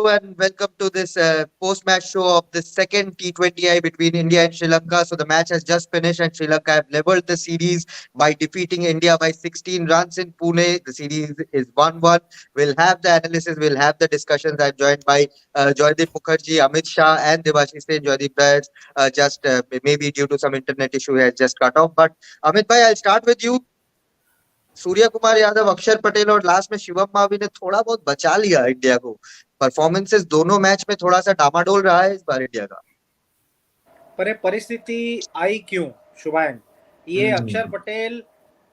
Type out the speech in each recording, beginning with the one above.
and welcome to this post-match show of the second T20I between India and Sri Lanka. So the match has just finished, and Sri Lanka have leveled the series by defeating India by 16 runs in Pune. The series is 1-1. We'll have the analysis, we'll have the discussions. I'm joined by Joydeep Mukherjee, Amit Shah, and Debashish Sen. Joydeep has just maybe due to some internet issue, he has just cut off. But Amit bhai, I'll start with you. Surya Kumar Yadav, अक्षर पटेल और last में शिवम मावी ने थोड़ा बहुत बचा लिया India को। Performances दोनों मैच में थोड़ा सा डामाडोल रहा है इस बार इंडिया का। पर परिस्थिति आई क्यों शुभायन, ये अक्षर पटेल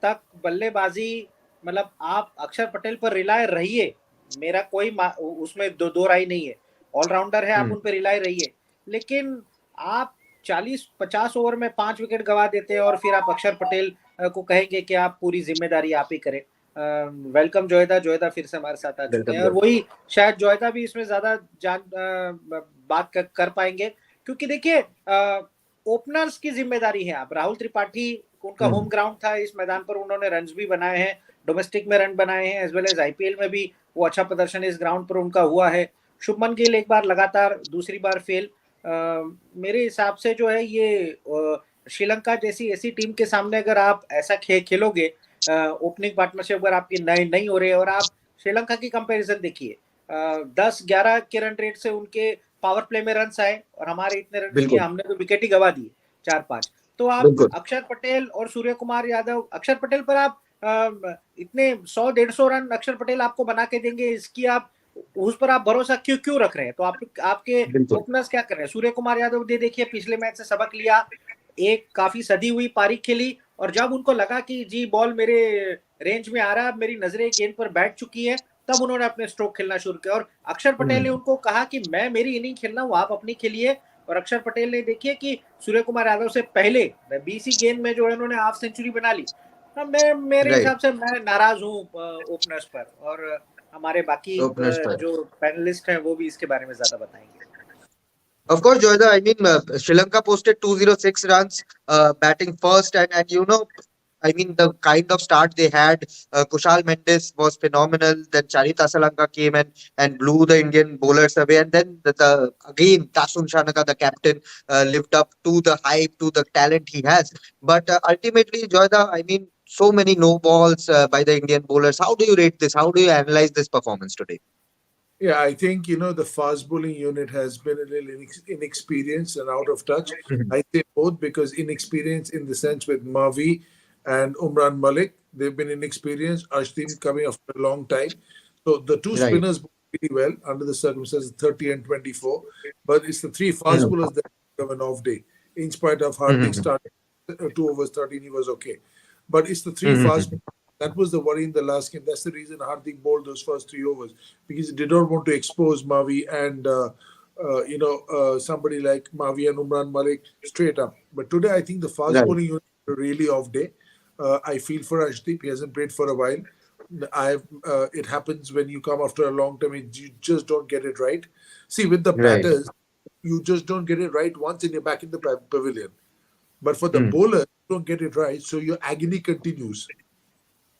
तक बल्लेबाजी, मतलब आप अक्षर पटेल पर रिलाय रहिए, मेरा कोई उसमें दो राय नहीं है। ऑलराउंडर है, आप उन पर रिलाय रहिए, लेकिन आप 40-50 ओवर में 5 विकेट गवा देते हैं और फिर आप अक्षर पटेल को कहेंगे कि आप पूरी जिम्मेदारी आप ही करें। वेलकम जोयदा फिर से हमारे साथ आ चुके हैं, और वही शायद जोयदा भी इसमें ज्यादा बात कर पाएंगे, क्योंकि देखिए ओपनर्स की जिम्मेदारी है। आप राहुल त्रिपाठी, उनका होम ग्राउंड था, इस मैदान पर उन्होंने रन्स भी बनाए हैं, डोमेस्टिक में रन बनाए हैं, एज वेल एज आईपीएल में भी वो अच्छा प्रदर्शन इस ग्राउंड पर उनका हुआ है। शुभमन गिल एक बार लगातार, दूसरी बार फेल। मेरे हिसाब से जो है ये श्रीलंका जैसी ऐसी टीम के सामने अगर आप ऐसा खेलोगे, ओपनिंग पार्टनरशिप अगर आपकी नहीं हो रही है, और आप श्रीलंका की कंपैरिजन देखिए, 10-11 के रन रेट से उनके पावर प्ले में रन आए और हमारे इतने रन किए, हमने तो विकेट ही गवा दिए 4-5। तो आप अक्षर पटेल और सूर्य कुमार यादव, अक्षर पटेल पर आप इतने 100-150 रन अक्षर पटेल आपको बना के देंगे, इसकी आप उस पर आप भरोसा क्यों रख रहे हैं? तो आपके ओपनर्स क्या कर रहे हैं? सूर्य कुमार यादव देखिए पिछले मैच से सबक लिया, एक काफी सदी हुई पारी खेली, और जब उनको लगा कि जी बॉल मेरे रेंज में आ रहा है, मेरी नजरें गेंद पर बैठ चुकी है, तब उन्होंने अपने स्ट्रोक खेलना शुरू किया। और अक्षर पटेल ने उनको कहा कि मैं मेरी इनिंग खेलना हूं, आप अपनी खेलिए। और अक्षर पटेल ने देखिए कि सूर्य कुमार यादव से पहले 20 गेंद में जो है उन्होंने हाफ सेंचुरी बना ली। मेरे हिसाब से मैं नाराज हूँ ओपनर्स पर, और हमारे बाकी जो पैनलिस्ट हैं वो भी इसके बारे में ज्यादा बताएंगे। Of course, Joyda, I mean, Sri Lanka posted 206 runs, batting first, and you know, I mean, the kind of start they had, Kushal Mendes was phenomenal. Then Charita Asalanka came and blew the Indian bowlers away. And then again, Tasun Shanaka, the captain, lived up to the hype, to the talent he has. But ultimately, Joyda, I mean, so many no balls by the Indian bowlers. How do you rate this? How do you analyze this performance today? Yeah, I think, the fast bowling unit has been a little inexperienced and out of touch. I say both, because inexperienced in the sense with Mavi and Umran Malik, they've been inexperienced. Ashdeep coming after a long time. So the two spinners bowled really well under the circumstances, 30 and 24. But it's the three fast bowlers that have an off day. In spite of Hardik starting 2 overs 13, he was okay. But it's the three fast bowlers. That was the worry in the last game. That's the reason Hardik bowled those first 3 overs, because he did not want to expose Mavi and somebody like Mavi and Umran Malik straight up. But today, I think the fast bowling unit had a really off day. I feel for Ashdeep. He hasn't played for a while. It happens when you come after a long time. You just don't get it right. See, with the batters, you just don't get it right once and you're back in the pavilion. But for the bowlers, you don't get it right, so your agony continues.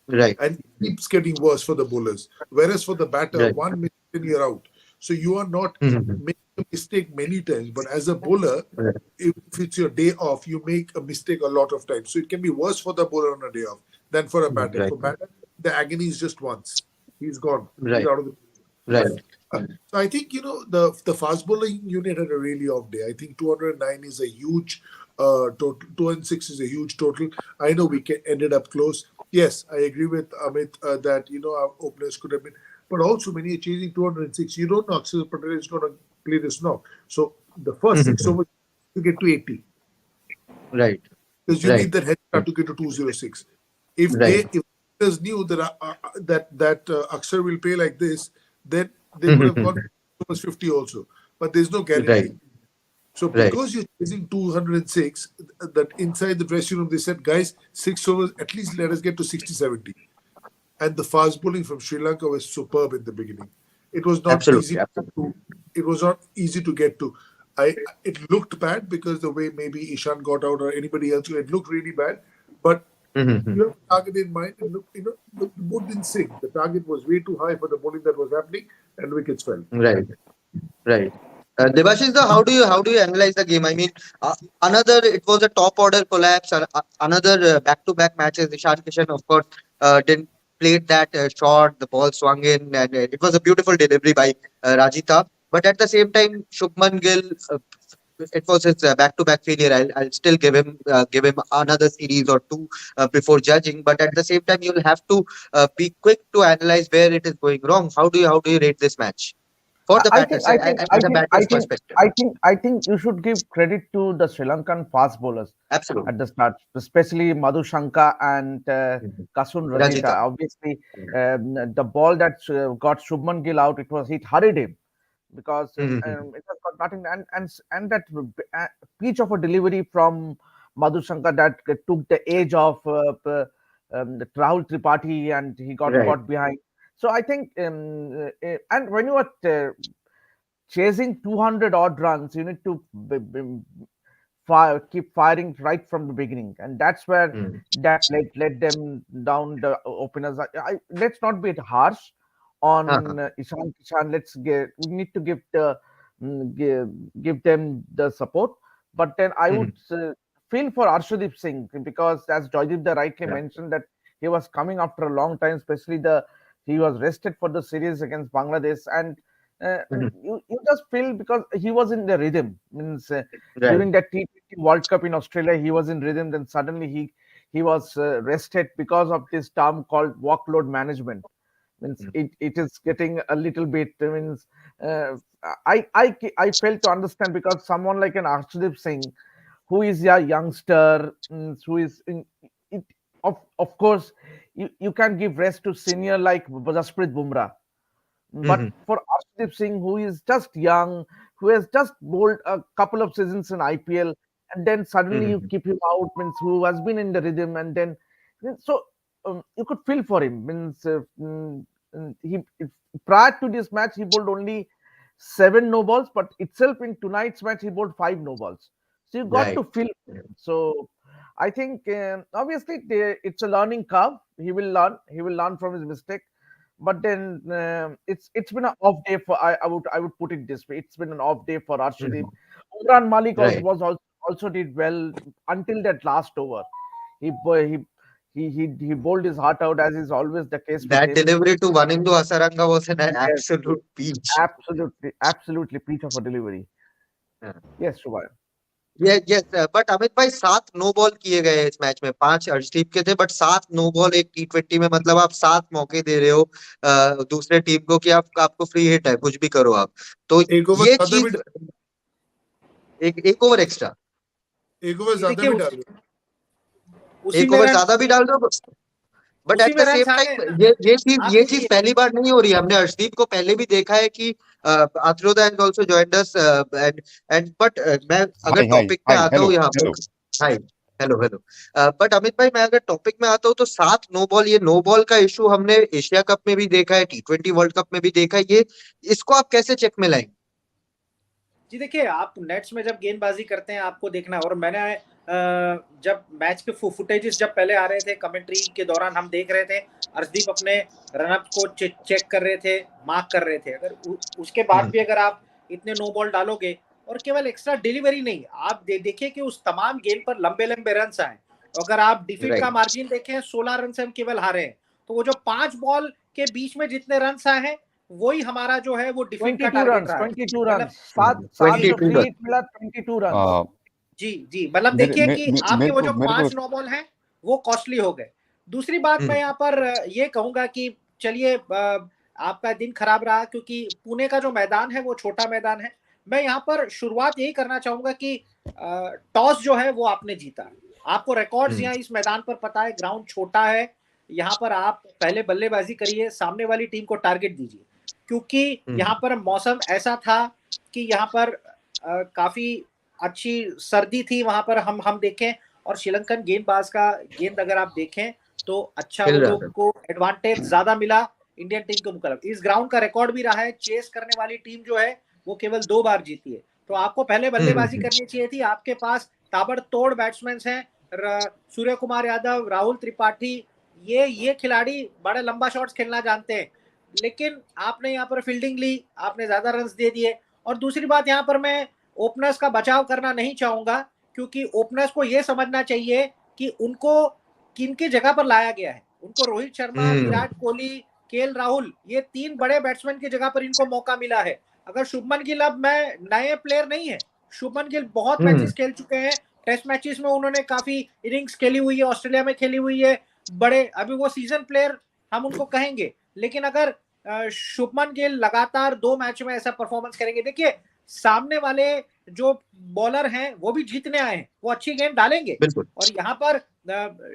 Right. And it keeps getting worse for the bowlers. Whereas for the batter, one mistake and you're out. So you are not making a mistake many times. But as a bowler, if it's your day off, you make a mistake a lot of times. So it can be worse for the bowler on a day off than for a batter. Right. For batter, the agony is just once. He's gone. Right. He's out of the So I think, the fast bowling unit had a really off day. I think 209 is a huge total. 206 is a huge total. I know we ended up close. Yes, I agree with Amit that, our openers could have been. But also, when you're chasing 206, you don't know Akshar Patel is going to play this knock. So the first 6 overs, you get to 80. Right. Because you need that head start to get to 206. If players knew that Akshar will play like this, then they would have gone to 50 also. But there's no guarantee. Right. So because you're chasing 206, that inside the dressing room, they said, guys, 6 overs, at least let us get to 60-70. And the fast bowling from Sri Lanka was superb in the beginning. It was not easy to, it was not easy to get to. It looked bad because the way maybe Ishan got out or anybody else, it looked really bad. But you have the target in mind, and the boat didn't sink. The target was way too high for the bowling that was happening, and wickets fell. Right. Right. Debashish, though, how do you analyze the game? I mean, another it was a top order collapse. Another back-to-back matches. Ishan Kishan, of course, didn't played that shot. The ball swung in, and it was a beautiful delivery by Rajita. But at the same time, Shubman Gill, it was his back-to-back failure. I'll still give him another series or two before judging. But at the same time, you'll have to be quick to analyze where it is going wrong. How do you rate this match? For the I think batters, I think I as a think I batter's think perspective. I think you should give credit to the Sri Lankan fast bowlers Absolutely. at the start, especially Madhu Shankar and Mhm. Kasun Rajita. Rajita. Obviously, the ball that got Shubman Gill out, it hurried him because Mhm. it has got nothing, and that pitch of a delivery from Madhu Shankar that took the edge of the Rahul Tripathi, and he got Right. caught behind. So I think, and when you are chasing 200 odd runs, you need to keep firing right from the beginning, and that's where Mm. that led them down the openers. Let's not be harsh Uh-huh. on Ishan Kishan. We need to give them the support, but then I would Mhm. feel for Arshdeep Singh, because as Joydeep rightly Yeah. mentioned, that he was coming after a long time, especially the he was rested for the series against Bangladesh, and Mhm. you just feel because he was in the rhythm. Means Right. during that T20 World Cup in Australia, he was in rhythm. Then suddenly he was rested because of this term called workload management. Means Mm. it is getting a little bit, means uh, I fail to understand, because someone like an Arshdeep Singh, who is a youngster, who is in it, of course you can give rest to senior like Jasprit Bumrah, but Mhm. for Arshdeep Singh, who is just young, who has just bowled a couple of seasons in IPL, and then suddenly you Mhm. keep him out, means who has been in the rhythm, and then so you could feel for him. Means he prior to this match he bowled only 7 no balls, but itself in tonight's match he bowled 5 no balls. So you got Right. to feel. Yeah. So I think obviously it's a learning curve. He will learn. He will learn from his mistake, but then it's been an off day for I would put it this way. It's been an off day for Arshdeep. Mhm. Umran Malik Right. also did well until that last over. He bo- he bowled his heart out, as is always the case with That him. delivery to Vanindu Hasaranga was an Yes, absolute peach. absolutely peach of a delivery. Yeah. Yes, Shubham. Yes, but Amit भाई 7 no ball किए गए हैं इस match में, 5 अर्शदीप के थे, but 7 no ball एक T20 में, मतलब आप 7 मौके दे रहे हो दूसरे टीम को कि आपको फ्री हिट है, कुछ भी करो आप, तो एक ओवर ये ज्यादा भी चीज एक ओवर एक्स्ट्रा, एक ओवर ये ज्यादा देखिए भी डालो। उसी एक में ओवर रन ज्यादा भी डाल दो, बट उसी एट में द रन सेम आ गए टाइम ना। ये चीज आप पहली बार नहीं हो रही है। हमने अर्शदीप को पहले भी देखा है कि अथरोदा has also joined us, and but मैं अगर Hi, hi, टॉपिक में hi, आता हूँ hello, यहाँ पे, hello. Hi, hello hello, but Amit भाई मैं अगर टॉपिक में आता हूँ तो 7 नो बॉल, ये नो बॉल का इशू हमने एशिया कप में भी देखा है, T20 वर्ल्ड कप में भी देखा है, ये इसको आप कैसे चेक में लाएंगे? जी देखिए, आप नेट्स में जब गेंदबाजी करते हैं आपको देखना, और मैंने जब मैच के फुटेजेस जब पहले आ रहे थे कमेंट्री के दौरान हम देख रहे थे, अर्शदीप अपने रनअप को चेक कर रहे थे, मार्क कर रहे थे। अगर उसके बाद भी अगर आप इतने नो बॉल डालोगे, और केवल एक्स्ट्रा डिलीवरी नहीं, आप देखिए कि उस तमाम गेंद पर लंबे लंबे रन आए। अगर आप डिफीट का राइट। मार्जिन देखें, 16 रन से हम केवल हारे हैं। तो वो जो 5 बॉल के बीच में जितने रन आए हैं, वही हमारा जो है वो डिफीट का 22 टारगेट runs, रहा है। 22 मतलब runs. सात जी जो 22 फ्री रन। हिट मिला, 22 runs. Uh, जी जी, मतलब मेरे देखिए मे, कि मे, आपके मेरे वो को जो मेरे को 5 नो बॉल हैं वो कॉस्टली हो गए। दूसरी बात मैं यहाँ पर ये कहूंगा कि चलिए, आपका दिन खराब रहा क्योंकि पुणे का जो मैदान है वो छोटा मैदान है। मैं यहाँ पर शुरुआत यही करना चाहूंगा कि टॉस जो है वो आपने जीता। आपको रिकॉर्ड्स यहाँ इस मैदान पर पता है, ग्राउंड छोटा है। यहाँ पर आप पहले बल्लेबाजी करिए, सामने वाली टीम को टारगेट दीजिए, क्योंकि यहाँ पर मौसम ऐसा था कि यहाँ पर काफी अच्छी सर्दी थी वहां पर, हम देखें। और श्रीलंकन गेंदबाज का गेंद अगर आप देखें तो अच्छा वो खेल रहा लोग था। को एडवांटेज ज्यादा मिला इंडियन टीम के मुकाबले। इस ग्राउंड का रिकॉर्ड भी रहा है, चेस करने वाली टीम जो है वो केवल 2 बार जीती है। तो आपको पहले बल्लेबाजी करनी चाहिए थी। आपके पास ताबड़तोड़ बैट्समैन हैं, सूर्य कुमार यादव, राहुल त्रिपाठी, ये खिलाड़ी बड़े लंबा शॉट्स खेलना जानते हैं। लेकिन आपने यहाँ पर फील्डिंग ली, आपने ज्यादा रन दे दिए, और दूसरी बात यहाँ पर मैं ओपनर्स का बचाव करना नहीं चाहूंगा, क्योंकि ओपनर्स को ये समझना चाहिए कि उनको किनकी जगह पर लाया गया है। उनको रोहित शर्मा, विराट कोहली, केएल राहुल, ये 3 बड़े बैट्समैन की जगह पर इनको मौका मिला है। अगर शुभमन गिल, अब मैं नए प्लेयर नहीं है, शुभमन गिल बहुत मैचेस खेल चुके हैं, टेस्ट मैचेस में उन्होंने काफी इनिंग्स खेली हुई है, ऑस्ट्रेलिया में खेली हुई है, बड़े अभी वो सीजन प्लेयर हम उनको कहेंगे। लेकिन अगर शुभमन गिल लगातार 2 मैच में ऐसा परफॉर्मेंस करेंगे, देखिए सामने वाले जो बॉलर हैं वो भी जीतने आए हैं, वो अच्छी गेंद डालेंगे। और यहाँ पर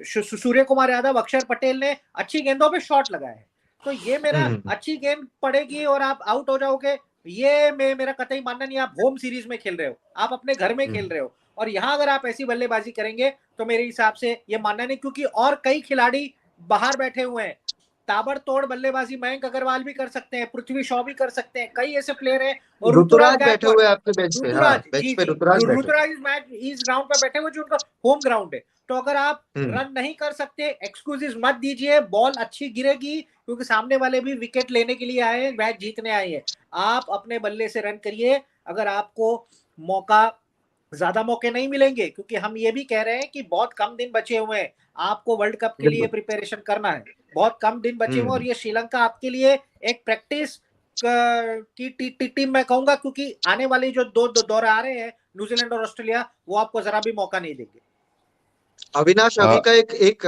सूर्य कुमार यादव, अक्षर पटेल ने अच्छी गेंदों पे शॉट लगाए हैं। तो ये मेरा अच्छी गेंद पड़ेगी और आप आउट हो जाओगे, ये मेरा कतई मानना नहीं। आप होम सीरीज में खेल रहे हो, आप अपने घर में खेल रहे हो, और यहाँ अगर आप ऐसी बल्लेबाजी करेंगे तो मेरे हिसाब से ये मानना नहीं, क्योंकि और कई खिलाड़ी बाहर बैठे हुए हैं। ताबड़तोड़ बल्लेबाजी मयंक अग्रवाल भी कर सकते हैं, पृथ्वी शॉ भी कर सकते हैं, कई ऐसे प्लेयर हैं, और ऋतुराज बैठे गायकवाड़, हुए आपके बेंच पे, हाँ, ऋतुराज, बेंच जी पे जी, ऋतुराज इस मैच इस ग्राउंड पे बैठे हुए जो उनका होम ग्राउंड है। तो अगर आप रन नहीं कर सकते, एक्सक्यूजेस मत दीजिए, बॉल अच्छी गिरेगी, क्योंकि सामने वाले भी विकेट लेने के लिए आए हैं, मैच जीतने आए हैं। आप अपने बल्ले से रन करिए। अगर आपको मौका, ज्यादा मौके नहीं मिलेंगे, क्योंकि हम ये भी कह रहे हैं कि बहुत कम दिन बचे हुए हैं, आपको वर्ल्ड कप के लिए प्रिपरेशन करना है, बहुत कम दिन बचे हुए, और ये श्रीलंका आपके लिए एक प्रैक्टिस की टीम मैं कहूंगा, क्योंकि आने वाले जो दो दौरे आ रहे हैं, न्यूजीलैंड और ऑस्ट्रेलिया, वो आपको जरा भी मौका नहीं देंगे। अविनाश अभी का एक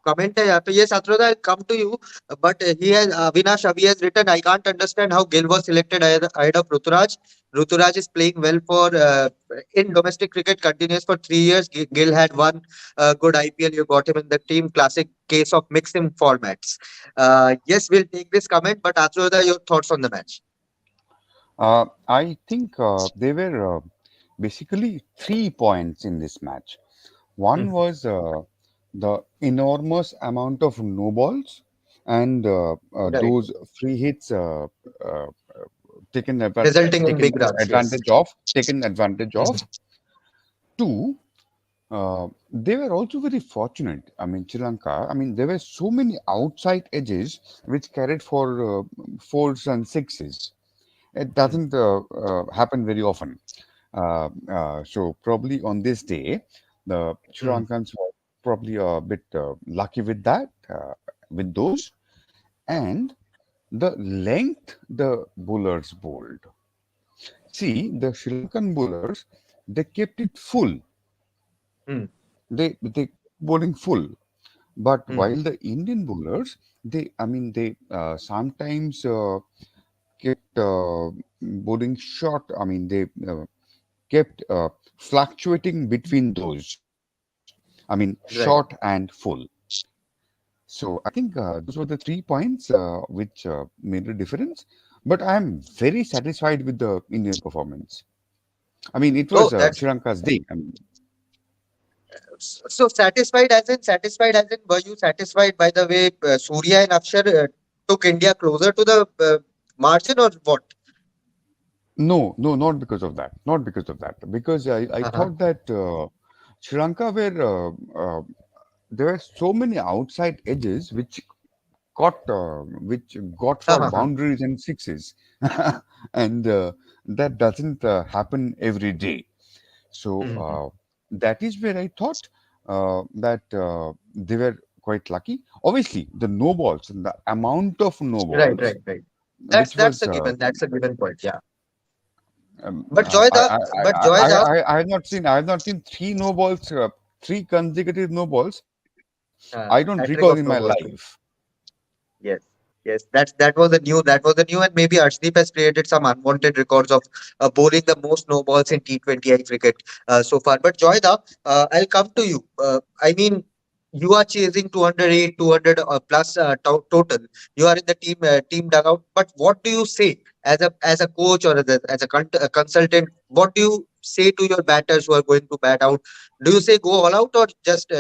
कमेंट है यहाँ पे, ये Satroda, come to you, but he has Avinash Avi has written, I can't understand how Gill was selected ahead of Ruturaj. Ruturaj is playing well for in domestic cricket, continuous for 3 years. Gill had one good IPL. You got him in the team. Classic case of mixing formats. Yes, we'll take this comment, but Satroda, your thoughts on the match? I think there were basically 3 points in this match. One was the enormous amount of no balls and Right. those free hits Resulting in big runs. taken advantage of. Two, they were also very fortunate. I mean, Sri Lanka, I mean, there were so many outside edges which carried for 4s and 6s. It doesn't happen very often. So probably on this day, the Sri Lankans were probably a bit lucky with that, with those, and the length the bowlers bowled. See, the Sri Lankan bowlers, they kept it full. They bowling full. But while the Indian bowlers, they sometimes kept bowling short. I mean, they kept fluctuating between those. I mean, short and full. So I think those were the 3 points which made a difference. But I am very satisfied with the Indian performance. I mean, it was Sri Lanka's day. I mean, so satisfied as in, were you satisfied by the way Surya and Akshar took India closer to the margin, or what? No, not because of that. Not because of that. Because I thought that Sri Lanka there were so many outside edges which got for boundaries and sixes, and that doesn't happen every day. So that is where I thought that they were quite lucky. Obviously, the no balls and the amount of no balls, Right. which That's was a given. That's a given point. Yeah. um, But uh, Joy, I, the I, but I, Joy, the I have not seen three no balls, three consecutive no balls. I don't hat trick recall of in no my balls. life. Yes. That was the new, and maybe Arshdeep has created some unwanted records of bowling the most no balls in T20I cricket so far. But Joy, I'll come to you. I mean, you are chasing 208, 200 plus total. You are in the team dugout. But what do you say as a coach or a consultant? What do you say to your batters who are going to bat out? Do you say go all out, or just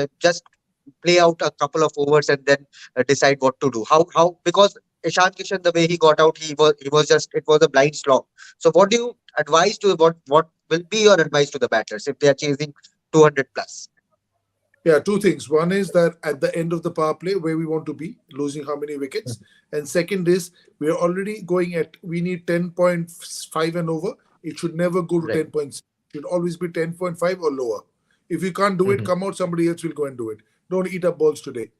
play out a couple of overs and then decide what to do? How because Ishan Kishan, the way he got out, he was just, it was a blind slog. So what do you advise to what will be your advice to the batters if they are chasing 200 plus? Yeah, two things. One is that at the end of the power play, where we want to be, losing how many wickets. And second is, we are already going at, we need 10.5 and over. It should never go to Right. 10.6. It should always be 10.5 or lower. If you can't do it, Mhm. come out, somebody else will go and do it. Don't eat up balls today.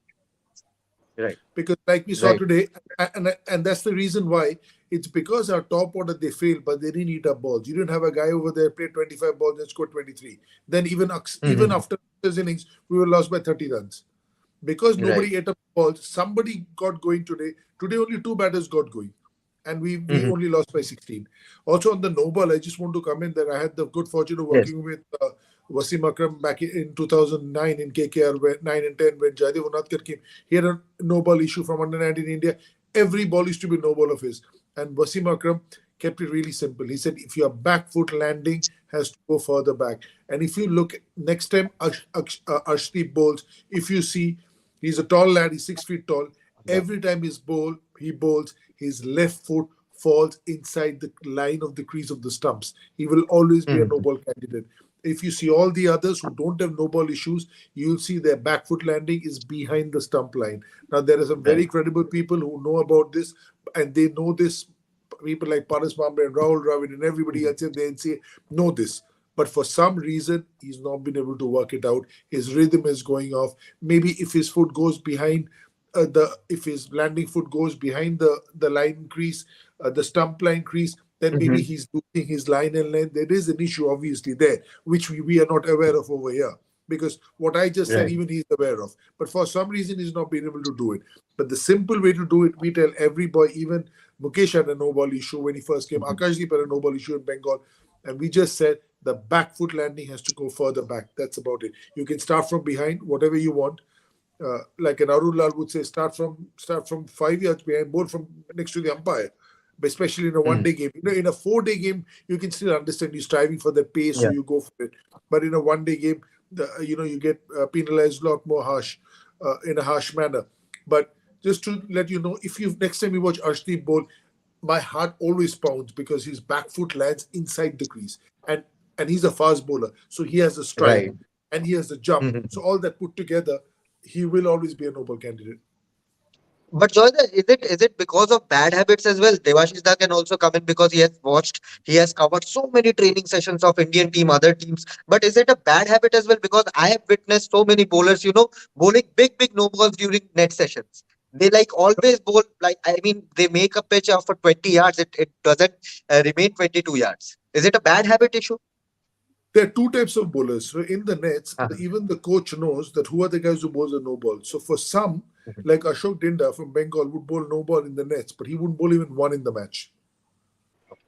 Right. Because like we saw Right. today, and that's the reason why it's because our top order they failed, but they didn't eat up balls. You didn't have a guy over there play 25 balls and score 23. Then even Mhm. after his innings, we were lost by 30 runs because Right. nobody ate up balls. Somebody got going today. Today only two batters got going, and we Mhm. only lost by 16. Also on the no ball, I just want to comment that I had the good fortune of Yes. working with Wasim Akram back in 2009 in KKR, when 9 and 10 when Jaidev Unadkar came. He had a no ball issue from under 19 India. Every ball used to be no ball of his, and Wasim Akram kept it really simple. He said, if your back foot landing has to go further back, and if you look next time Arshdeep bowls, if you see, he's a tall lad, he's 6 feet tall. Every time he bowls, his left foot falls inside the line of the crease of the stumps. He will always be a no Mhm. ball candidate. If you see all the others who don't have no ball issues, you'll see their back foot landing is behind the stump line. Now, there are some very Right. credible people who know about this, and they know this. People like Paras Mamre and Rahul Dravid and everybody Mhm. else in the NCA know this. But for some reason, he's not been able to work it out. His rhythm is going off. Maybe if his foot goes behind the if his landing foot goes behind the line crease, the stump line crease, then maybe Mhm. he's losing his line and length. There is an issue obviously there, which we are not aware of over here. Because what I just said, Right. even he's aware of. But for some reason, he's not been able to do it. But the simple way to do it, we tell every boy, even Mukesh had a no ball issue when he first came, Mhm. Akashdeep had a no ball issue in Bengal. And we just said the back foot landing has to go further back. That's about it. You can start from behind, whatever you want, like an Arun Lal would say, start from 5 yards behind, bowl from next to the umpire. But especially in a Mhm. one-day game, in a four-day game, you can still understand you're striving for the pace, so Yeah. you go for it. But in a one-day game, you get penalized a lot more harsh, in a harsh manner. But just to let you know, if you next time you watch Arshdeep bowl, my heart always pounds because his back foot lands inside the crease, and he's a fast bowler, so he has a strike Right. and he has a jump. Mhm. So all that put together, he will always be a noble candidate. But Joyda, is it because of bad habits as well? Devashish Da can also come in because he has covered so many training sessions of Indian team, other teams. But is it a bad habit as well? Because I have witnessed so many bowlers, bowling big no balls during net sessions. They like always bowl like, I mean, they make a pitch of for 20 yards. It doesn't remain 22 yards. Is it a bad habit issue? There are two types of bowlers. So in the nets, Uh-huh. even the coach knows that who are the guys who bowl the no ball. So for some, Mhm. like Ashok Dinda from Bengal, would bowl no ball in the nets, but he wouldn't bowl even one in the match.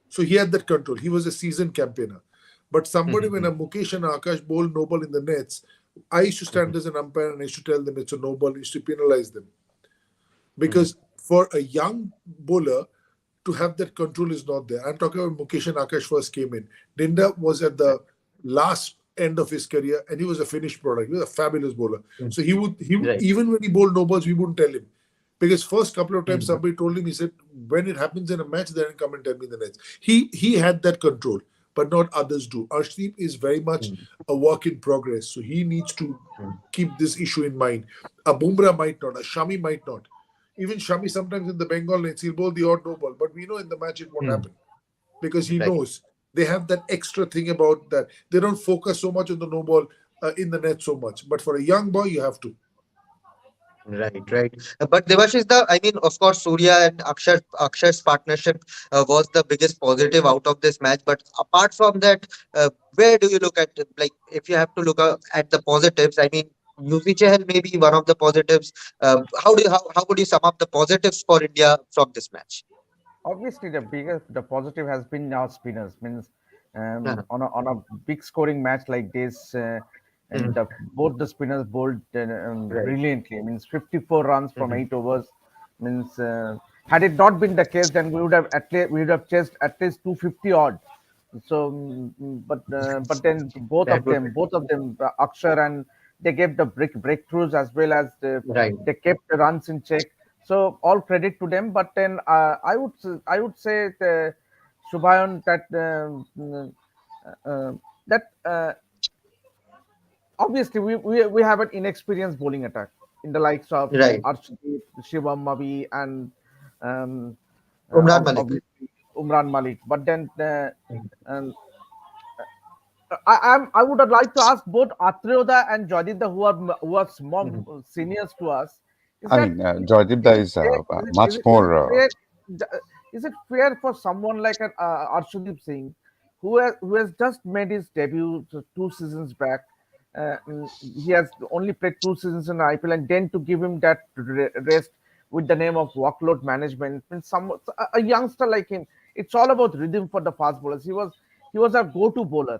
So he had that control. He was a seasoned campaigner. But somebody, when Mhm. a Mukesh and Akash bowl no ball in the nets, I used to stand Mhm. as an umpire and I used to tell them it's a no ball. I used to penalize them. Mhm. Because for a young bowler to have that control is not there. I'm talking about Mukesh and Akash first came in. Dinda was at Right. the last end of his career and he was a finished product. He was a fabulous bowler. Mhm. So he would Right. even when he bowled no balls, we wouldn't tell him. Because first couple of times Mhm. somebody told him, he said, when it happens in a match, then come and tell me the nets. He had that control, but not others do. Arshdeep is very much Mhm. a work in progress. So he needs to Mhm. keep this issue in mind. A Bumrah might not, a Shami might not. Even Shami sometimes in the Bengal nets, he'll bowl the odd no ball. But we know in the match it won't Mhm. happen because he Right. knows they have that extra thing about that. They don't focus so much on the no ball in the net so much. But for a young boy, you have to. Right, right. But Devashish, I mean, of course, Surya and Akshar's partnership was the biggest positive out of this match. But apart from that, where do you look at, like, if you have to look at the positives? I mean, Yuzi Chahal may be one of the positives. How would you sum up the positives for India from this match? Obviously, the positive has been our spinners. Means Uh-huh. on a big scoring match like this, and Mhm. both the spinners bowled Right. brilliantly. Means 54 runs from Mhm. 8 overs. Means had it not been the case, then we would have chased at least 250 odd. So, but then That would both of them, Akshar, and they gave the breakthroughs as well as right. they kept the runs in check. So all credit to them. But then I would say Shubhayan that that obviously we have an inexperienced bowling attack in the likes of Right. Arshdeep, Shivam Mavi, and um, Umran Malik. obviously Umran Malik. But then um, I would like to ask both Atrioda and Jadida, who are Mhm. small seniors to us, is I that mean, Joydeepda is much more. fair, is it fair for someone like an Arshdeep Singh, who has just made his debut 2 seasons back? He has only played 2 seasons in IPL, and then to give him that rest with the name of workload management. And a youngster like him, it's all about rhythm for the fast bowlers. He was a go-to bowler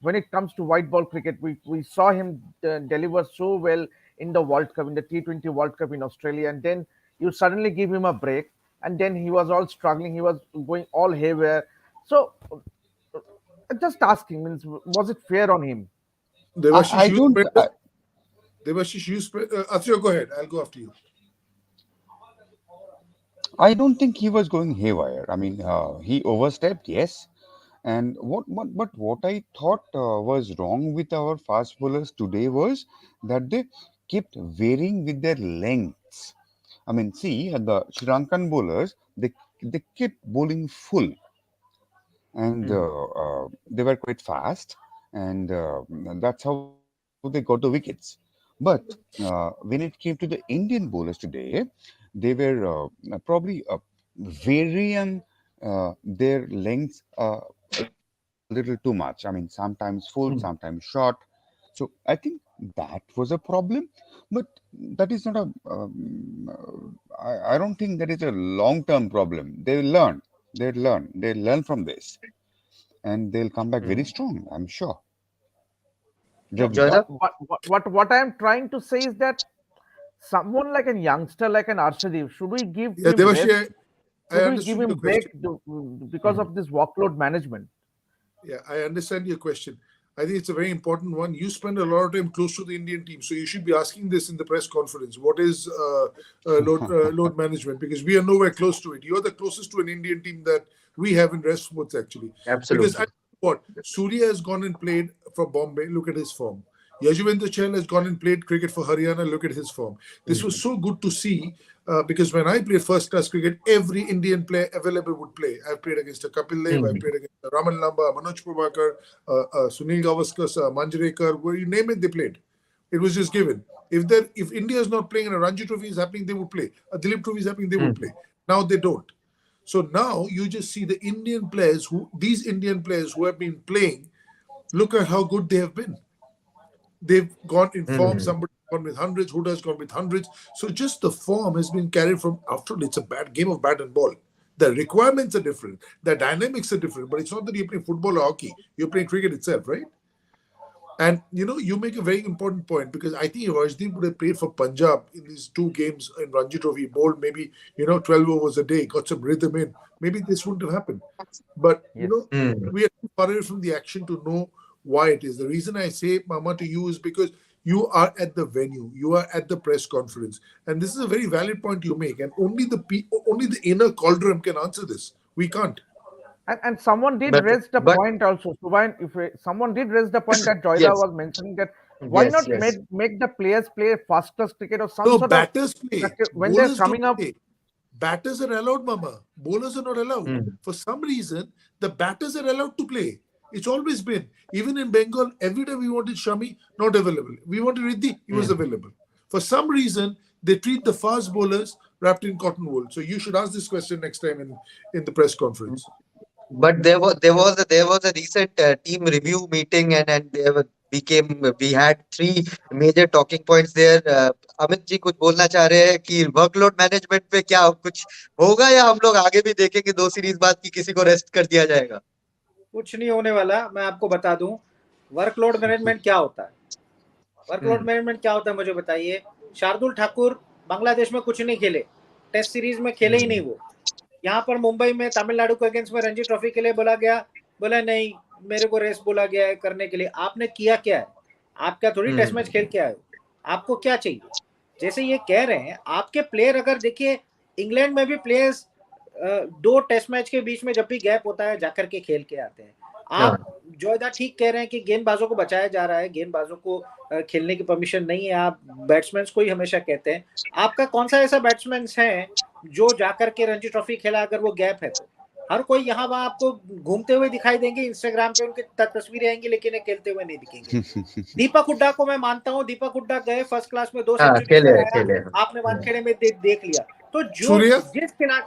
when it comes to white ball cricket. We saw him deliver so well in the World Cup, in the T20 World Cup in Australia, and then you suddenly give him a break, and then he was all struggling. He was going all haywire. So, just asking, means was it fair on him? Devashish, I you don't. spread. Devashish, you spread. Athreya, go ahead. I'll go after you. I don't think he was going haywire. I mean, he overstepped, yes. And what I thought was wrong with our fast bowlers today was that they kept varying with their lengths. I mean, see, the Sri Lankan bowlers, they kept bowling full, and Mhm. they were quite fast, and that's how they got the wickets. But when it came to the Indian bowlers today, they were probably varying their lengths a little too much. I mean, sometimes full, sometimes Mhm. short. So I think that was a problem, but that is not a. I don't think that is a long-term problem. They will learn. They learn from this, and they'll come back very Mhm. strong. I'm sure. No, Jadida. Joyda? what I am trying to say is that someone like a youngster like an Arshdeep, should we give Yeah, him Devashish, rest? I Should we give understood him your break question. because Mhm. of this workload management? Yeah, I understand your question. I think it's a very important one. You spend a lot of time close to the Indian team, so you should be asking this in the press conference. What is load management? Because we are nowhere close to it. You're the closest to an Indian team that we have in rest sports, actually. Because I Absolutely. what Surya has gone and played for Bombay. Look at his form. Yajuvendra Chahal has gone and played cricket for Haryana. Look at his form. This was Mhm. so good to see because when I played first class cricket, every Indian player available would play. I've played against a Kapil Dev, I Mhm. played against Raman Lamba, Manoj Prabhakar, Sunil Gavaskar, Manjrekar, where you name it, they played. It was just given. If India is not playing and a Ranji Trophy is happening, they would play. A Dilip Trophy is happening, they would Mhm. play. Now they don't. So now you just see the Indian players these Indian players who have been playing, look at how good they have been. They've gone in form. Mhm. Somebody gone with hundreds. Huda's gone with hundreds. So just the form has been carried from. After all, it's a bad game of bat and ball. The requirements are different. The dynamics are different. But it's not that you're playing football or hockey. You're playing cricket itself, right? And you make a very important point because I think if Arshdeep would have played for Punjab in these 2 games in Ranji Trophy, bowled maybe 12 overs a day, got some rhythm in, maybe this wouldn't have happened. But Yes. Mhm. we are too far away from the action to know why it is. The reason I say, Mama, to you is because you are at the venue, you are at the press conference, and this is a very valid point you make. And only the inner cauldron can answer this. We can't. And someone did But raise the but point also. Subhain, someone did raise the point that Joyda yes, was mentioning, that why yes, not yes. make the players play first class cricket or some No, sort of batters play, when they're bowlers don't coming up. play. Batters are allowed, Mama. Bowlers are not allowed. Mhm. For some reason, the batters are allowed to play. It's always been. Even in Bengal, every day we wanted Shami, not available. We wanted Riddhi, he was Mhm. available. For some reason, they treat the fast bowlers wrapped in cotton wool. So you should ask this question next time in the press conference. But there was a recent team review meeting, and there became we had three major talking points there. Amit ji कुछ बोलना चाह रहे हैं कि workload management पे क्या कुछ होगा, या हम लोग आगे भी देखेंगे 2 सीरीज बाद की किसी को रेस्ट कर दिया जाएगा? कुछ नहीं होने वाला, मैं आपको बता दूं वर्कलोड मैनेजमेंट क्या होता है। वर्कलोड हम्म मैनेजमेंट क्या होता है मुझे बताइए। शार्दुल ठाकुर बांग्लादेश में कुछ नहीं खेले, टेस्ट सीरीज में खेले ही नहीं वो। यहाँ पर मुंबई में तमिलनाडु के अगेंस्ट में रणजी ट्रॉफी के लिए बोला गया, बोला नहीं मेरे को रेस्ट बोला गया है करने के लिए। आपने किया क्या है? आप क्या थोड़ी टेस्ट मैच खेल के आए हो? आपको क्या चाहिए? जैसे ये कह रहे हैं आपके प्लेयर, अगर देखिए इंग्लैंड में भी प्लेयर्स 2 टेस्ट मैच के बीच में जब भी गैप होता है जाकर के खेल के आते हैं। आप हाँ जोयदा ठीक कह रहे हैं कि गेंदबाजों को बचाया जा रहा है, गेंदबाजों को खेलने की परमिशन नहीं है। आप बैट्समैन को ही हमेशा कहते हैं। आपका कौन सा ऐसा बैट्समैन है जो जाकर के रणजी ट्रॉफी खेला अगर वो गैप है तो? हर कोई यहाँ वहाँ आपको घूमते हुए दिखाई देंगे, इंस्टाग्राम पे उनकी तस्वीरें आएंगी, लेकिन ये खेलते हुए नहीं दिखेंगे। दीपक हुड्डा को मैं मानता हूँ, दीपक हुड्डा गए फर्स्ट क्लास में 2 हाँ सेंचुरी कराया, खेले आपने वानखेड़े में देख लिया। तो जो सूर्या जिस खिलाड़ी,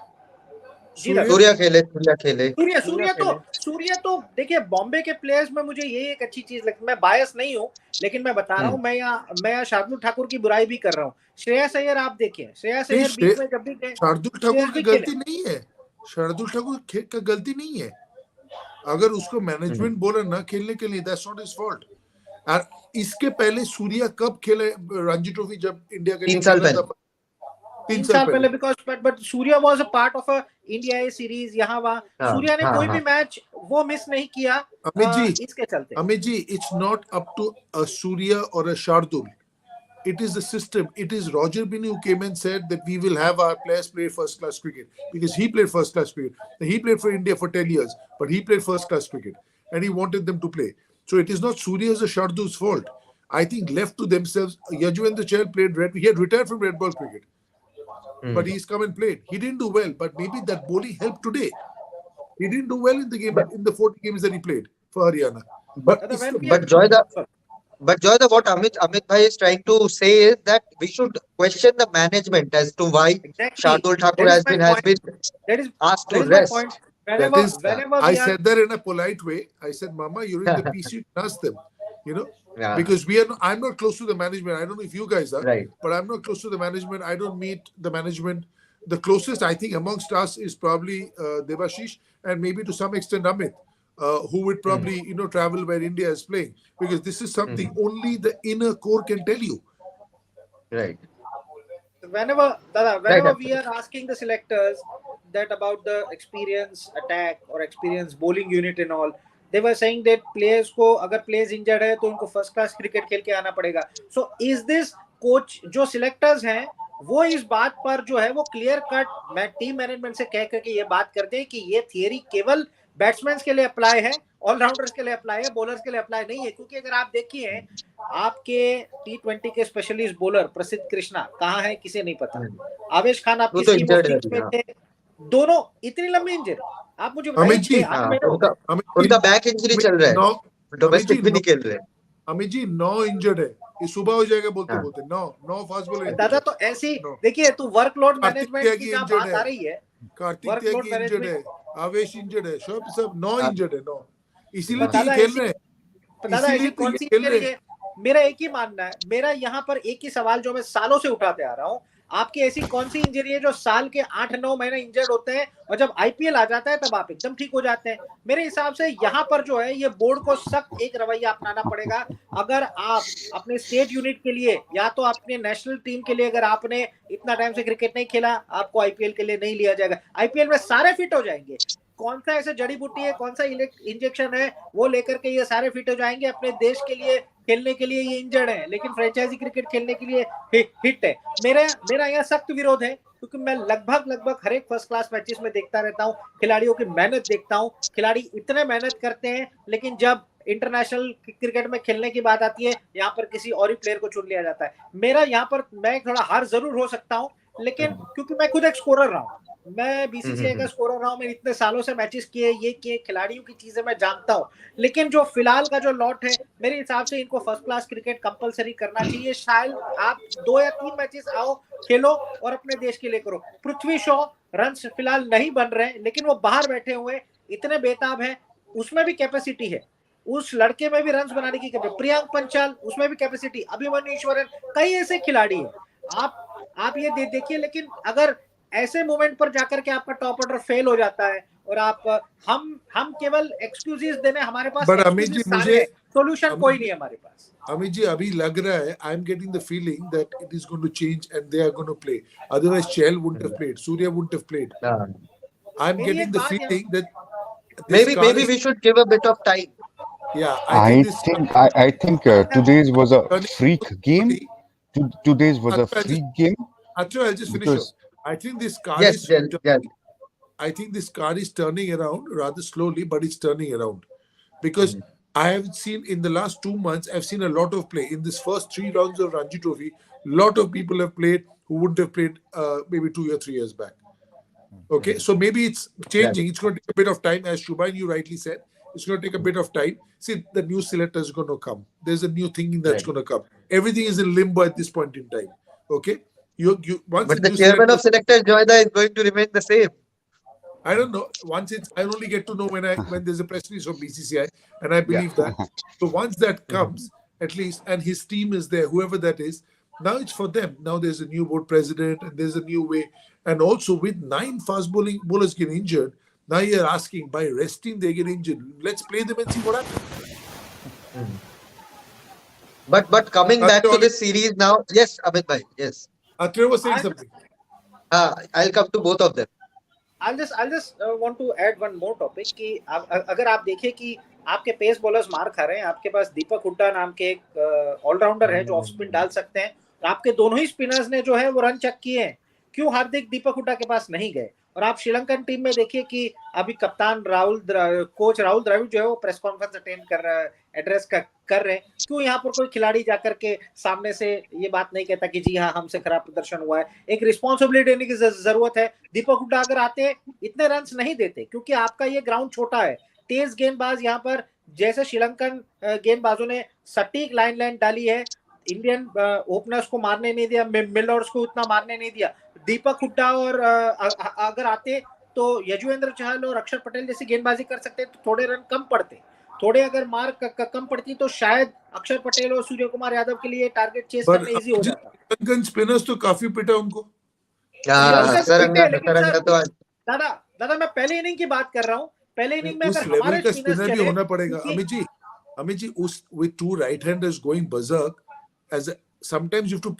जी सूर्या सूर्या खेले सूर्य सूर्या सूर्य तो खेले। सूर्य तो देखिए, बॉम्बे के प्लेयर्स में मुझे ये एक अच्छी चीज लगती है, मैं बायस नहीं हूँ, लेकिन मैं बता रहा हूँ, मैं यहाँ शार्दुल ठाकुर की बुराई भी कर रहा हूँ। श्रेयस अय्यर आप देखिए, श्रेयस नहीं, अय्यर बीच में जब भी गए, शार्दुल श्रेयस ठाकुर की भी खेले। गलती नहीं है। शार्दुल ठाकुर का गलती नहीं है। अगर उसको मैनेजमेंट बोले ना खेलने के लिए, दैट्स नॉट हिज फॉल्ट। और इसके पहले सूर्या कब खेले रणजी ट्रॉफी, जब इंडिया के लिए 3 साल खेला पहले। था? 3 3 साल साल पहले। पहले, because but Surya was a part of a India A series, यहाँ वहाँ हाँ सूर्या ने हाँ कोई भी हाँ मैच वो मिस नहीं किया, अमित जी, इसके चलते। Amit ji, it's not up to a Surya or a Shardul. It is the system. It is Roger Binny who came and said that we will have our players play first class cricket, because he played first class cricket. He played for India for 10 years, but he played first class cricket and he wanted them to play. So it is not Surya's or Shardul's fault. I think left to themselves, Yajuvendra Chahal played red. He had retired from red ball cricket, but he's come and played. He didn't do well, but maybe that bowling helped today. He didn't do well in the game, but in the 40 games that he played for Haryana. but But When we but Joy, what Amit bhai is trying to say is that we should question the management as to why exactly, Shardul Thakur that is has my been point. That is asked that to is my point. rest. that Whenever is, whenever I we are, said that in a polite way. I said, Mama, you're in the PC, you can ask them, you know, Yeah, because I'm not close to the management. I don't know if you guys are, right. but I'm not close to the management. I don't meet the management. The closest I think amongst us is probably Devashish, and maybe to some extent Amit, who would probably, travel where India is playing, because this is something only the inner core can tell you. Right. Right. whenever we are asking the selectors that about the experience attack or experience bowling unit and all, they were saying that players को अगर players injured है तो उनको first class cricket खेल के आना पड़ेगा. So is this coach जो selectors हैं वो इस बात पर जो है वो क्लियर कट मैं टीम मैनेजमेंट से कह करके ये बात करते हैं कि ये थियरी केवल बैट्समैन के लिए अप्लाई है, ऑलराउंडर्स के लिए अप्लाई है, बॉलर्स के लिए अप्लाई नहीं है. क्योंकि अगर आप देखिए आपके T20 के स्पेशलिस्ट बॉलर प्रसिद्ध कृष्णा कहाँ है किसे नहीं पता. आवेश खान वो आपकी तो स्कीम ऑफ इंजर्ड है थिंग्स अभी, में हाँ। थे. दोनों इतनी लंबी इंजरी, आप मुझे बताइए अमित जी, 6-8 हाँ महीने हो उनका गए. अमित जी, उनका बैक इंजरी चल रहा है, नौ, अमित जी डोमेस्टिक भी नहीं खेल रहे. अमित जी 9 इंजर्ड है. ये सुबह हो जाएगा बोलते हाँ बोलते. 9 फास्ट बॉलर इंजर्ड दादा है. तो ऐसी 9. देखिए, तो वर्कलोड कार्तिक मैनेजमेंट की त्यागी जहाँ इंजर्ड बात आ है. रही है, कार्तिक वर्कलोड त्यागी इंजर्ड है. मैनेजमेंट, आवेश इंजर्ड है. सब 9 हाँ इंजर्ड है. 9. इसीलिए हाँ तो ये दादा खेल ऐसी रहे हैं. दादा इसीलिए ऐसी तो कौन ये सी खेल रहे इंजरी हैं. है. मेरा एक ही मानना है, मेरा यहाँ पर एक ही सवाल जो मैं सालों से उठाते आ रहा हूँ, आपकी ऐसी कौन सी इंजरी है जो साल के 8-9 महीने इंजर्ड होते हैं और जब आईपीएल आ जाता है तब आप एकदम ठीक हो जाते हैं. मेरे हिसाब से यहाँ पर जो है ये बोर्ड को सख्त एक रवैया अपनाना पड़ेगा. अगर आप अपने स्टेट यूनिट के लिए या तो अपने नेशनल टीम के लिए अगर आपने इतना टाइम से क्रिकेट नहीं खेला, आपको आईपीएल के लिए नहीं लिया जाएगा. आईपीएल में सारे फिट हो जाएंगे. कौन सा ऐसे जड़ी बूटी है, कौन सा इंजेक्शन है, वो लेकर के ये सारे फिट हो जाएंगे. अपने देश के लिए खेलने के लिए ये इंजर्ड है, लेकिन फ्रेंचाइजी क्रिकेट खेलने के लिए हिट है. मेरा यहाँ सख्त विरोध है, क्योंकि मैं लगभग हर एक फर्स्ट क्लास मैचेस में देखता रहता हूँ, खिलाड़ियों की मेहनत देखता हूँ. खिलाड़ी इतने मेहनत करते हैं, लेकिन जब इंटरनेशनल क्रिकेट में खेलने की बात आती है, यहाँ पर किसी और ही प्लेयर को चुन लिया जाता है. मेरा यहाँ पर मैं थोड़ा हार जरूर हो सकता हूँ, लेकिन क्योंकि मैं खुद एक स्कोरर रहा हूँ, मैं बीसीसीआई का स्कोरर रहा हूँ, मैं इतने सालों से मैचेस किए, ये किए, खिलाड़ियों की चीजें मैं जानता हूँ. लेकिन जो फिलहाल का जो लॉट है, मेरे हिसाब से इनको फर्स्ट क्लास क्रिकेट कंपलसरी करना चाहिए. शायद आप 2 या 3 मैचेस आओ, खेलो और अपने देश के लिए करो. पृथ्वी शॉ रन्स फिलहाल नहीं बन रहे, लेकिन वो बाहर बैठे हुए इतने बेताब हैं, उसमें भी कैपेसिटी है. उस लड़के में भी रन्स बनाने की कैपेसिटी. प्रियांक पंचाल, उसमें भी कैपेसिटी. अभिमन्यु ईश्वरन, कई ऐसे खिलाड़ी हैं. आप ये देखिए. लेकिन अगर ऐसे मोमेंट पर जाकर के आपका टॉप ऑर्डर फेल हो जाता है और आप हम केवल एक्सक्यूजेस देने, हमारे पास बट अमित जी, मुझे सॉल्यूशन कोई नहीं है हमारे पास. अमित जी अभी लग रहा है, I am getting the feeling that it is going to change and they are going to play. Otherwise Chahal wouldn't have played, Surya wouldn't have played. I am getting the feeling that maybe we should give a bit of time. yeah, I think today's was a freak game. Today's was a I'll freak game I'll just finish because up. I think this car Yes, is yes. I think this car is turning around rather slowly, but it's turning around because I have seen in the last 2 months, I've seen a lot of play in this first 3 rounds of Ranji Trophy. Lot of people have played who wouldn't have played maybe 2 or 3 years back. Okay, so maybe it's changing. It's going to take a bit of time, as Shubhain, you rightly said. It's going to take a bit of time. See, the new selector is going to come. There's a new thinking that's going to come. Everything is in limbo at this point in time. Okay, you once But a the new chairman selector, of selectors, Joyda, is going to remain the same. I don't know. Once it's, I only get to know when there's a press release from BCCI, and I Yeah. believe that. So once that comes, at least, and his team is there, whoever that is, now it's for them. Now there's a new board president, and there's a new way. And also with 9 fast bowlers getting injured, now you're asking by resting they get injured. Let's play them and see what happens. Mhm. But coming back to Atre this series now, yes, Amit bhai, yes. was saying I something. I'll come to both of them. I'll just want to add one more topic कि अगर आप देखें कि आपके pace bowlers मार खा रहे हैं, आपके पास दीपक हुड्डा नाम के एक ऑलराउंडर है जो ऑफ स्पिन डाल सकते हैं, और आपके दोनों ही स्पिनर्स ने जो है वो रन चेक किए हैं, क्यों हार्दिक दीपक हुड्डा के पास नहीं गए? और आप श्रीलंकन टीम में देखिए कि अभी कप्तान कोच राहुल द्रविड़ जो है वो प्रेस कॉन्फ्रेंस अटेंड कर रहा है, एड्रेस कर रहे हैं, क्यों यहाँ पर कोई खिलाड़ी जाकर के सामने से ये बात नहीं कहता कि जी हाँ हमसे खराब प्रदर्शन हुआ है? एक रिस्पॉन्सिबिलिटी लेने की जरूरत है। दीपक हुड्डा अगर आते इतने रन नहीं देते, क्योंकि आपका ये ग्राउंड छोटा है, तेज गेंदबाज यहाँ पर जैसे श्रीलंकन गेंदबाजों ने सटीक लाइन डाली है, इंडियन ओपनर्स को मारने नहीं दिया, मिलर्स को उतना मारने नहीं दिया। दीपक हुड्डा और अगर आते तो यजुवेंद्र चहल और अक्षर पटेल जैसी गेंदबाजी कर सकते तो थोड़े रन कम पड़ते, थोड़े अगर मार कम पड़ती तो शायद अक्षर पटेल और सूर्य कुमार यादव के लिए टारगेट चेस करना इजी हो जाता। श्रीलंकन स्पिनर्स तो काफी पिटा उनको। सरंगा तो दादा मैं पहले इनिंग की बात कर रहा हूँ, पहले इनिंग में उस अगर लेवल हमारे का स्पिनर्स स्पिनर भी चले, होना पड़ेगा। अमित जी उस with 2 right-handers going berserk, as sometimes you have to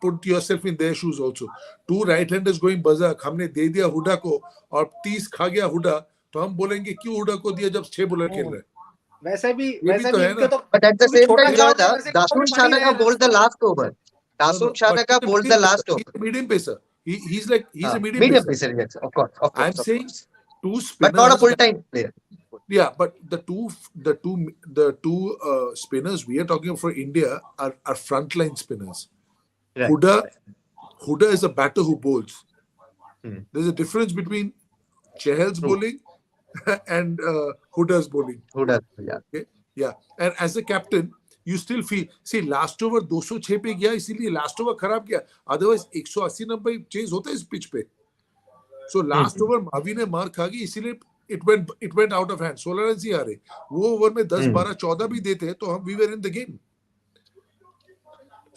put yourself in their shoes also. 2 right-handers going berserk, हमने दे दिया हुडा को और 30 खा गया हुडा, तो हम बोलेंगे क्यों हुडा को दिया जब 6 बॉलर खेल रहे हैं? वैसे भी तो है इनके ना। तो But at the same छोटा time, ग्राउंड है, Joyda, वैसे Dasun पड़ी रहे Shanaka bowled the last over. Dasun But Shanaka bowled the last over. he's a medium pacer. He's a medium Medium pacer. pacer, yes, of course, I'm saying 2 but not a spinners. full-time player. Yeah, but the two spinners we are talking for India are frontline spinners. Right. Huda is a batter who bowls. Hmm. There's a difference between Chahal's True. bowling and Huda's bowling. Who does? Yeah. Okay? Yeah, and as a captain, you still feel. See, last over 206 पे गया, इसीलिए last over खराब गया. Otherwise 180 number chase होता है इस pitch पे. So last over Mavi ने मार खा गई, इसीलिए it went out of hand. 16 run ही आ रहे. वो ओवर में 10, 12, 14 भी देते तो हम we were in the game.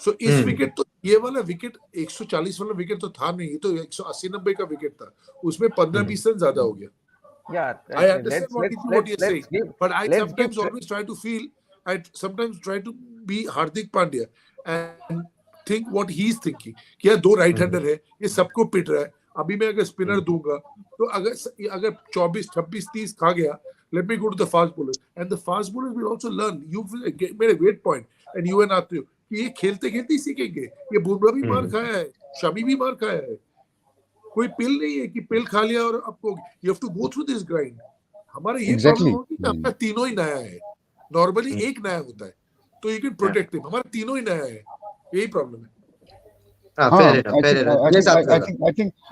So इस विकेट तो ये वाला विकेट 140 वाला विकेट तो था नहीं, ये तो 180 90 का विकेट था, उसमें 15-20 रन ज्यादा हो गया. Yeah, I understand what you're saying, but I sometimes always try to feel, I sometimes try to be Hardik Pandya and think what he's thinking. कि यार 2 राइट हैंडर है, ये सबको पिट रहा है, अभी मैं अगर स्पिनर दूंगा तो अगर 24, 26, 30 खा गया, let me go to the fast bowlers, and the fast bowlers will also learn. You made a great point, and you and Atriyo, कि ये खेलते खेलते ही सीखेंगे. ये बुमराह भी मार खाया है, शमी भी मार खाया है. कोई पिल नहीं है कि पिल खा लिया और आपको you have to go through this grind. हमारा ये प्रॉब्लम होगी कि हमारा तीनों ही नया है. नॉर्मली एक नया होता है तो you can protect him. हमारा तीनों ही नया है, यही प्रॉब्लम है. Fair enough. Yes,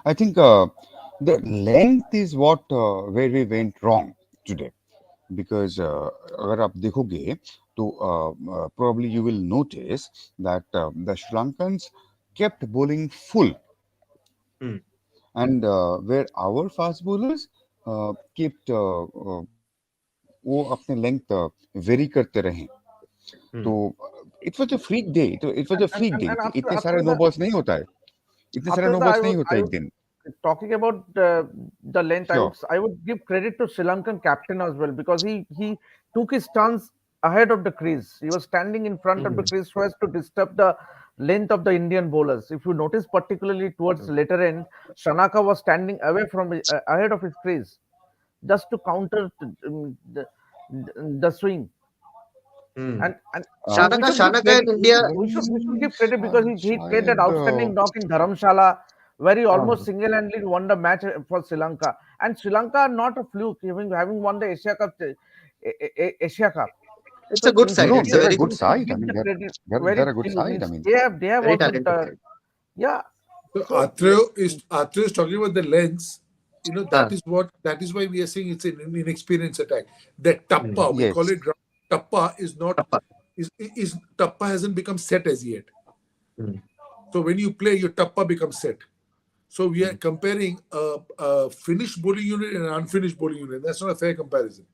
I think the length is what where we went wrong today, because अगर आप देखोगे तो probably you will notice that the Sri Lankans kept bowling full, and where our fast bowlers kept वो अपने length vary करते रहे. तो it was a freak day. It was a freak day. इतने सारे no balls नहीं होता है. इतने सारे no balls नहीं होता है एक दिन. Talking about the length, Sure. I would give credit to Sri Lankan captain as well, because he took his stance ahead of the crease. He was standing in front of the crease so as to disturb the length of the Indian bowlers. If you notice, particularly towards the later end, Shanaka was standing away from ahead of his crease, just to counter the swing. And Shanaka in India. we should give credit, because he played that outstanding knock in Dharamshala, where he almost single-handedly won the match for Sri Lanka. And Sri Lanka, not a fluke, having won the Asia Cup. It's a good side. No, It's a they're very a good good side. I mean, they're a good side. I mean, they have very also talented side. yeah. So Atreo is talking about the lens. You know, Ah. that is why we are saying it's an inexperienced attack. That tappa, we Yes. call it tappa, is not Tappa. is tappa hasn't become set as yet. Hmm. So when you play, your tappa becomes set. So we are comparing a finished bowling unit and an unfinished bowling unit. That's not a fair comparison.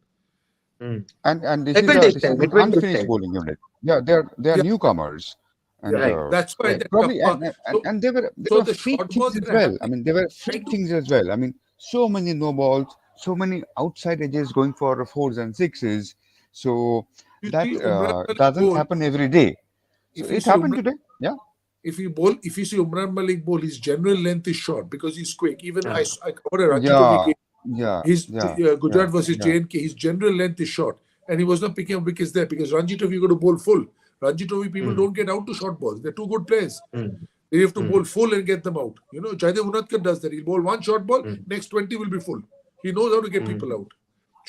Hmm. And this It is will a take this is time. an It will take unfinished time. bowling unit. Yeah, they are Yeah, newcomers, and yeah. Right. That's why Right. the probably tappa. and they So were the freak short ball things as that are well. I happening, mean, they were trying freak to things as well. I mean, so many no balls, so many outside edges going for fours and sixes. So you that see Umran Malik doesn't bowl. happen every day. So If you it see happened Umran today. Yeah. if you see Umran Malik bowl, his general length is short because he's quick. Even Ah. I covered a Ranji Trophy Yeah. game. Yeah. His Yeah. Yeah. Gujarat versus Yeah. JNK, his general length is short, and he was not picking up wickets there because Ranji Trophy you got to bowl full. Ranji Trophy people Hmm. don't get out to short balls. They're two good players. Hmm. They have to Hmm. bowl full and get them out. You know, Jaidev Unadkar does that. He'll bowl one short ball, Hmm. next 20 will be full. He knows how to get Hmm. people out.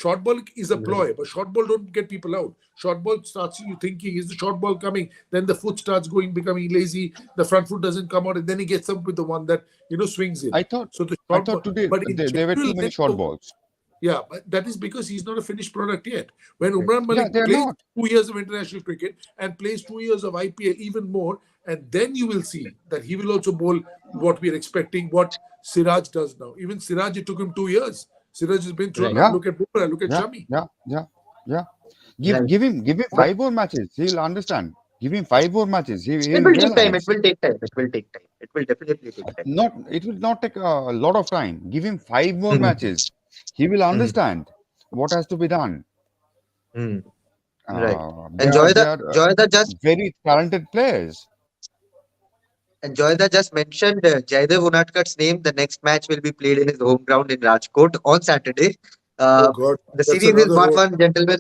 Short ball is a Right. ploy, but short ball don't get people out. Short ball starts you thinking, is the short ball coming? Then the foot starts going, becoming lazy. The front foot doesn't come out, and then he gets up with the one that swings in. I thought So the I short thought ball, today but in there were too general many length short of balls. yeah, but that is because he's not a finished product yet. When Right. Umran Yeah, Malik they're plays not. 2 years of international cricket and plays 2 years of IPL even more, and then you will see that he will also bowl what we are expecting, what Siraj does now. Even Siraj, it took him 2 years. Siraj has been through a Right. lot. Yeah. Look at Bumrah, look at Yeah. Shami. Yeah. Yeah. Yeah. Right. Give him But 5 more matches. He'll understand. Give him 5 more matches. it He'll will take time. It realize. will take time. It will take time. It will definitely take time. Not it will not take a lot of time. Give him 5 more Hmm. matches. He will Hmm. understand what has to be done. Hmm. Right. They And are Joyda just very talented players. mentioned Jaidev Unadkat's name. The next match will be played in his home ground in Rajkot on Saturday. Oh Uh, God, the that's series is another road. 1-1, gentlemen.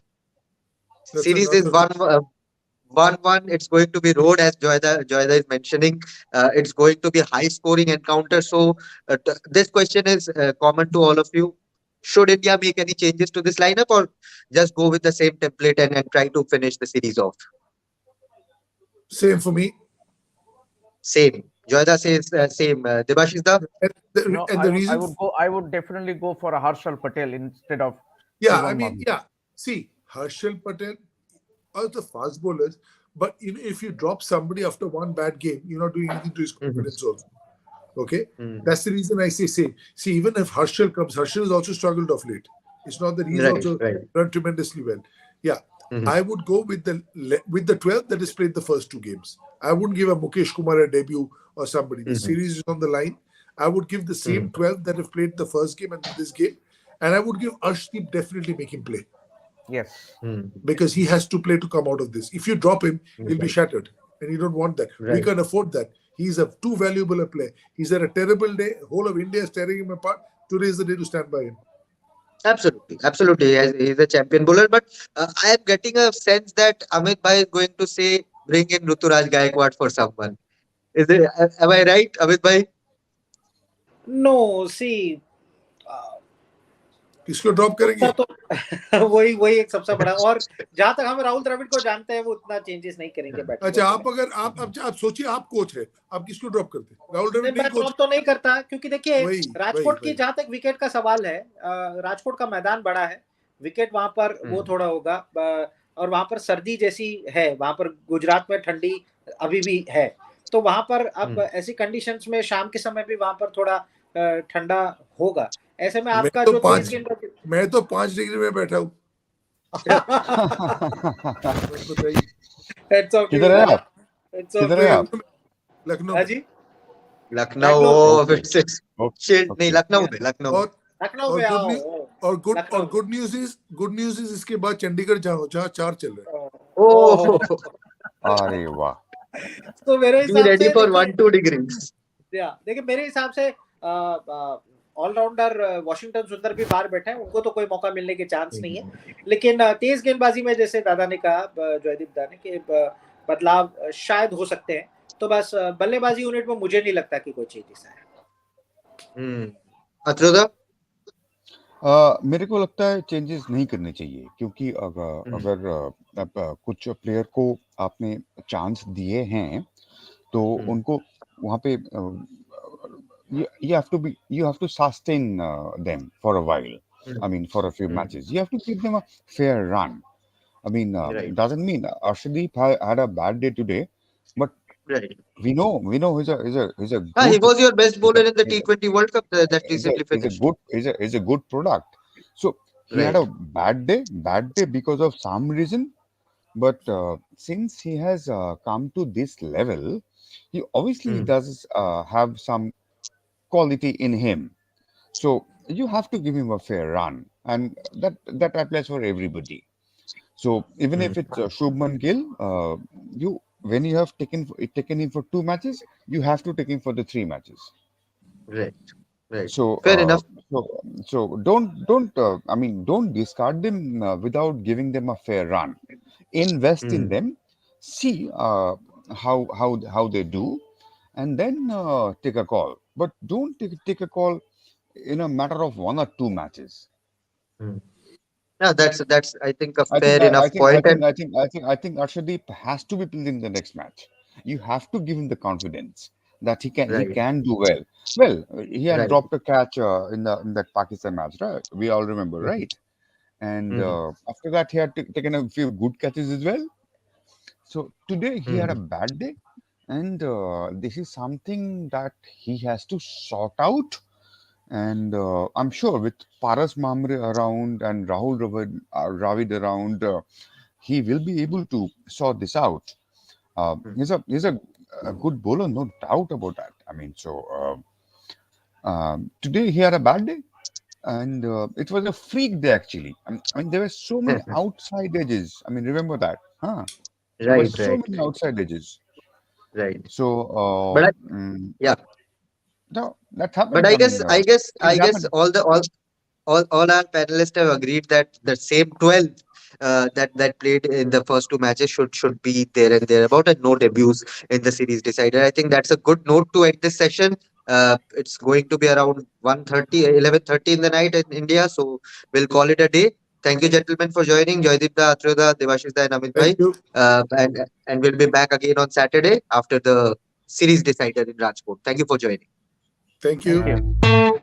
That's Series is another road. 1-1. It's going to be road, as Joyda is mentioning. It's going to be high scoring encounter. So this question is common to all of you. Should India make any changes to this lineup, or just go with the same template and try to finish the series off? Same for me. Same. Joyda says same. Debashis And the, No, and the reason, I would definitely go for a Harshal Patel instead of yeah, I Shivam mean, Mavi. yeah. See, Harshal Patel are the fast bowlers, but if you drop somebody after one bad game, you're not doing anything to his confidence also. Okay, that's the reason I say same. See, even if Harshal comes, Harshal has also struggled of late. It's not that he's Right, also right. done tremendously well. Yeah, Mhm. I would go with the 12 that has played the first two games. I wouldn't give a Mukesh Kumar a debut or somebody. The series is on the line. I would give the same 12 that have played the first game and this game, and I would give Arshdeep definitely make him play Yes. because he has to play to come out of this. If you drop him, he'll be Right. shattered, and you don't want that. We Right. can't afford that. He's a too valuable a player. He's had a terrible day. Whole of India is tearing him apart. Today is the day to stand by him. Absolutely, absolutely. He's a champion bowler, but I am getting a sense that Amit Bhai is going to say, bring in Ruturaj Gaikwad for someone. Is it? Am I right, Amit Bhai? No, see, किसको drop करेंगे? उत्तर तो वही वही एक सबसे बड़ा, और जहां तक हम राहुल द्रविड़ को जानते हैं वो उतना चेंजेस नहीं करेंगे अच्छा, बैट्समैन आप अगर आप सोचिए, आप कोच है, आप किसको ड्रॉप करते? राहुल द्रविड़ मैं नहीं कोच। ड्रॉप तो नहीं करता, क्योंकि देखिए वही राजकोट की वही जहां तक विकेट का सवाल है, राजकोट का मैदान बड़ा है, विकेट वहां पर वो थोड़ा होगा, और वहां पर सर्दी जैसी है, वहां पर गुजरात में ठंडी अभी भी है, तो वहां पर अब ऐसी कंडीशंस में शाम के समय भी वहां पर थोड़ा ठंडा होगा, ऐसे में आपका जो तेज गेंदबाजी मैं तो 5 डिग्री में बैठा हूँ। बताइए, It's okay, किधर है आप? it's किधर है okay. आप? लखनऊ हाँ में। जी, लखनऊ लखनऊ में। oh, Okay. it's Okay. shit, नहीं Okay. लखनऊ में लखनऊ में। और लखनऊ और में गुड आओ, न्यूज लखनऊ में। गुड न्यूज इज इसके बाद चंडीगढ़ जाओ, जहाँ 4 चल रहे हैं। Oh, अरे वाह। तो मेरे be हिसाब ready से for देखिए 1-2 degrees. देखिए मेरे हिसाब से ऑलराउंडर वाशिंगटन सुंदर भी बाहर बैठे हैं, उनको तो कोई मौका मिलने के चांस नहीं है, लेकिन तेज गेंदबाजी में जैसे दादा ने कहा, जयदीप दा ने, कि बदलाव शायद हो सकते हैं, तो बस बल्लेबाजी यूनिट में मुझे नहीं लगता कि कोई चेंजेस है। अत्रुदा? मेरे को लगता है चेंजेस नहीं करने चाहिए, क्योंकि अगर कुछ प्लेयर को आपने चांस दिए हैं तो उनको वहाँ पे you have to sustain them for a while. Mm, I mean, for a few mm, matches, you have to give them a fair run. I mean, right, doesn't mean Arshdeep had a bad day today, but right. we know he's a He good was your best he's a bowler in the he's a T20 World Cup that he's a recently he's a finished. good he's a good product. So he had Right. a bad day because of some reason. But since he has come to this level, he obviously Mm, does have some quality in him. So you have to give him a fair run, and that applies for everybody. So even mm, if it's Shubman Gill, you when you have taken him for 2 matches, you have to take him for the 3 matches. right, right. So Fair enough. don't I mean don't discard them without giving them a fair run. Invest in Mm, them, see how they do, and then take a call. But don't take a call in a matter of 1 or 2 matches. mm. Yeah, that's I think a I think fair I enough think I point. think And I think I think I think Arshdeep has to be played in the next match. You have to give him the confidence that he right, can do well. Well, he had right. dropped a catch in that Pakistan match, right? We all remember, Mm, right? And mm, after that, he had taken a few good catches as well. So today he had a mm, bad day, and this is something that he has to sort out. And I'm sure with Paras Mamre around and Ravid around, he will be able to sort this out. mm, He's a good bowler, no doubt about that. I mean, today he had a bad day, and it was a freak day actually. I mean, there were so many outside edges. I mean, remember that, huh? There were right, so right, many outside edges. right. So But yeah, no, that but happens. I mean, I things guess happen. all our panelists have agreed that the same 12 that played in the first two matches should be there and thereabout, and no debuts in the series decider. I think that's a good note to end this session. It's going to be around 1:30, 11:30 in the night in India, so we'll call it a day. Thank you, gentlemen, for joining. Joydipda, Atroda, Devashis, and Amit Thank Bhai. you. And we'll be back again on Saturday after the series decider in Rajkot. Thank you for joining. Thank Thank you. you.